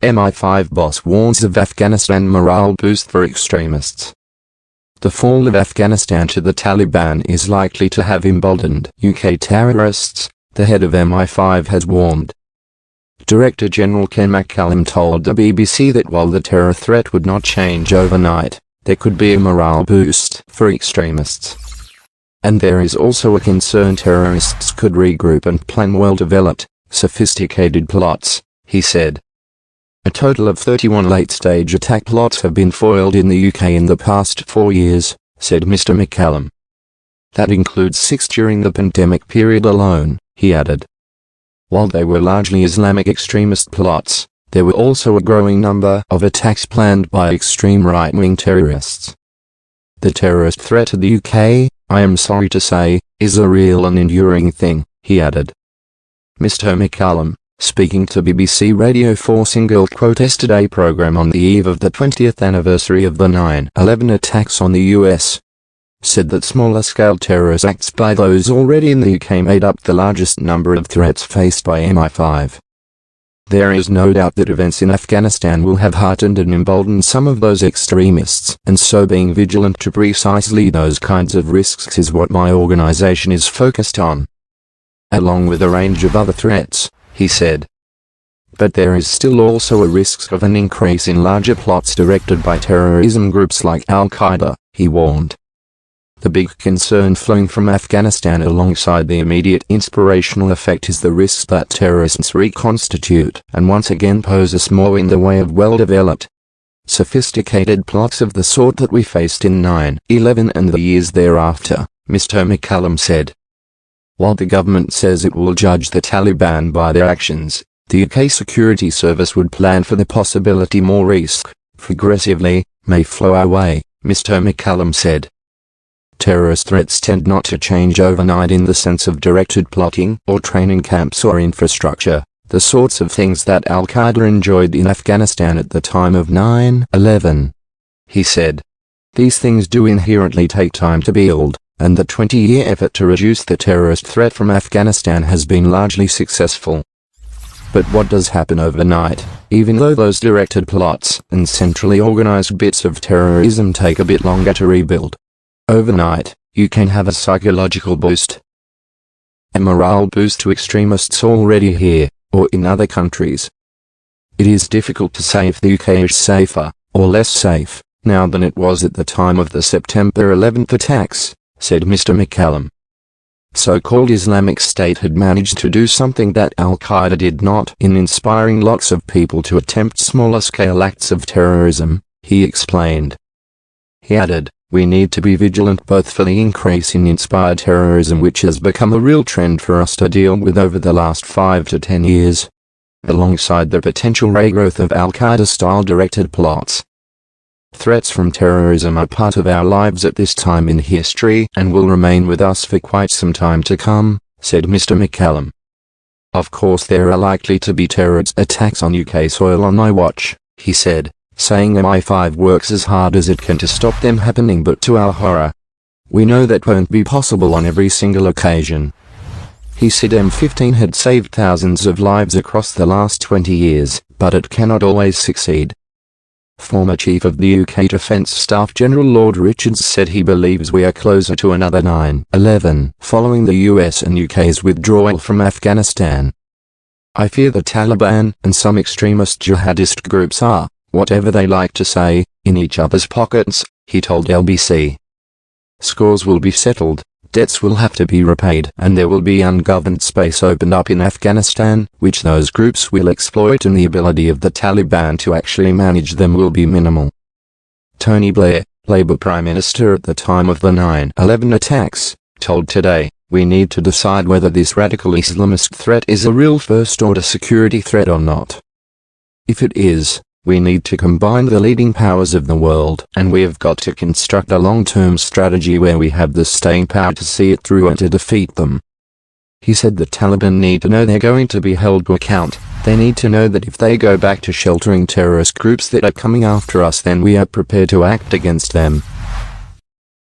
MI5 boss warns of Afghanistan morale boost for extremists. The fall of Afghanistan to the Taliban is likely to have emboldened UK terrorists, the head of MI5 has warned. Director General Ken McCallum told the BBC that while the terror threat would not change overnight, there could be a morale boost for extremists. And there is also a concern terrorists could regroup and plan well-developed, sophisticated plots, he said. A total of 31 late-stage attack plots have been foiled in the UK in the past 4 years, said Mr. McCallum. That includes 6 during the pandemic period alone, he added. While they were largely Islamic extremist plots, there were also a growing number of attacks planned by extreme right-wing terrorists. The terrorist threat to the UK, I am sorry to say, is a real and enduring thing, he added. Mr. McCallum, speaking to BBC Radio 4 Single Quote Yesterday programme on the eve of the 20th anniversary of the 9/11 attacks on the US, said that smaller-scale terrorist acts by those already in the UK made up the largest number of threats faced by MI5. There is no doubt that events in Afghanistan will have heightened and emboldened some of those extremists, and so being vigilant to precisely those kinds of risks is what my organisation is focused on, along with a range of other threats, he said. But there is still also a risk of an increase in larger plots directed by terrorism groups like Al-Qaeda, he warned. The big concern flowing from Afghanistan alongside the immediate inspirational effect is the risk that terrorists reconstitute and once again pose us more in the way of well-developed, sophisticated plots of the sort that we faced in 9/11 and the years thereafter, Mr. McCallum said. While the government says it will judge the Taliban by their actions, the UK Security Service would plan for the possibility more risk, progressively, may flow our way, Mr. McCallum said. Terrorist threats tend not to change overnight in the sense of directed plotting or training camps or infrastructure, the sorts of things that Al-Qaeda enjoyed in Afghanistan at the time of 9/11. He said. These things do inherently take time to build, and the 20-year effort to reduce the terrorist threat from Afghanistan has been largely successful. But what does happen overnight, even though those directed plots and centrally organized bits of terrorism take a bit longer to rebuild? Overnight, you can have a psychological boost. A morale boost to extremists already here, or in other countries. It is difficult to say if the UK is safer, or less safe, now than it was at the time of the September 11th attacks, said Mr. McCallum. So-called Islamic State had managed to do something that Al-Qaeda did not in inspiring lots of people to attempt smaller-scale acts of terrorism, he explained. He added, we need to be vigilant both for the increase in inspired terrorism which has become a real trend for us to deal with over the last 5 to 10 years, alongside the potential regrowth of Al-Qaeda-style directed plots. Threats from terrorism are part of our lives at this time in history and will remain with us for quite some time to come, said Mr. McCallum. Of course there are likely to be terrorist attacks on UK soil on my watch, he said, saying MI5 works as hard as it can to stop them happening, but to our horror, we know that won't be possible on every single occasion. He said M15 had saved thousands of lives across the last 20 years, but it cannot always succeed. Former Chief of the UK Defence Staff General Lord Richards said he believes we are closer to another 9/11 following the US and UK's withdrawal from Afghanistan. I fear the Taliban and some extremist jihadist groups are, whatever they like to say, in each other's pockets, he told LBC. Scores will be settled, debts will have to be repaid, and there will be ungoverned space opened up in Afghanistan, which those groups will exploit, and the ability of the Taliban to actually manage them will be minimal. Tony Blair, Labour Prime Minister at the time of the 9/11 attacks, told Today, we need to decide whether this radical Islamist threat is a real first-order security threat or not. If it is, we need to combine the leading powers of the world, and we have got to construct a long-term strategy where we have the staying power to see it through and to defeat them. He said the Taliban need to know they're going to be held to account. They need to know that if they go back to sheltering terrorist groups that are coming after us, then we are prepared to act against them.